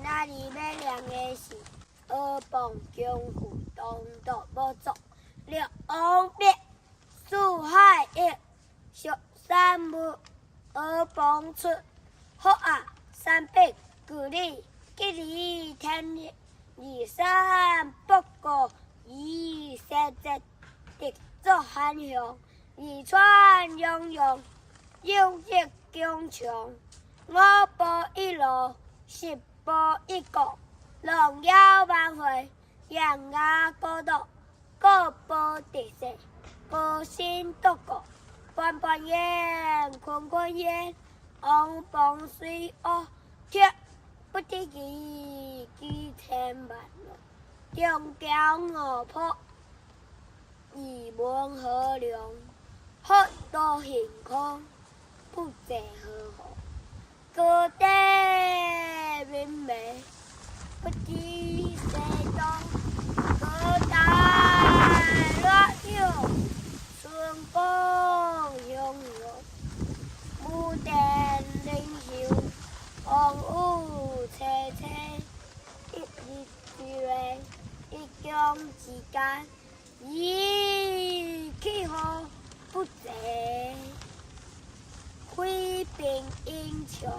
那里要亮的是二磅江湖东道无足，六王别四海一，十三木二磅出，好啊三百故里，吉利天日，二三不过二三节，地作汉雄，二川泱泱，有日强强，五步一路，十步一国，龙耀万岁，洋牙高度，各步地势，高新独国，半半烟，坤坤烟，王邦水哦，铁不知其几千万咯，中桥五坡，二门河梁，好多行空，不济河河，高低明媚，不知西东，高大若有，春光永永，牡丹灵秀，红雾青青，一日之月，一江之间，气候不济，挥兵英雄，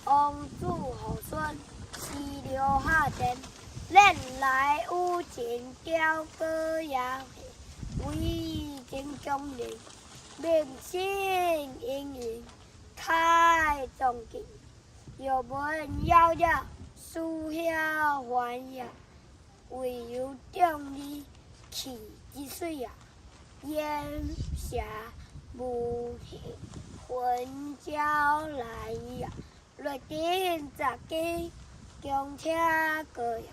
王子后孙，西流下田，历来有情调歌也会，威震江陵，名声盈盈，太壮观。又闻遥遥，书晓欢呀，唯有壮丽气之水呀，烟霞无形，魂焦来呀，瑞典杂技，强车歌呀，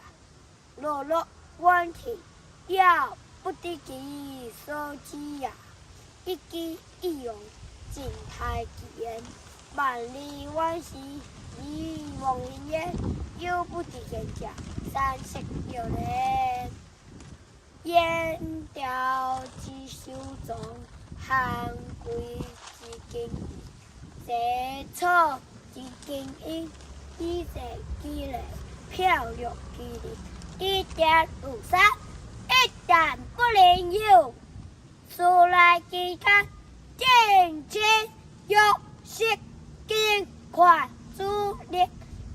落落远去，要不知其所指呀，一机一用，静态其言，万里远视。一望云烟，又不知天下，山色有人。烟调之修中，寒归之经意，这草之经营，一色积累，漂流其力，一点无杀，一点不灵有，数来其他，见钱有识经快。主力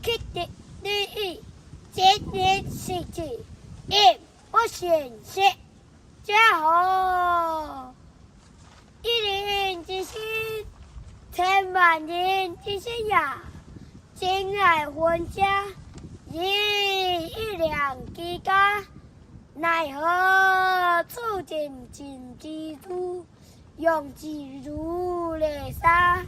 克敌利益，今年事情亦不显示，家好一人之心，千万人之心呀！敬爱婚家，一两之家，奈何处境尽之处，用之如雷沙。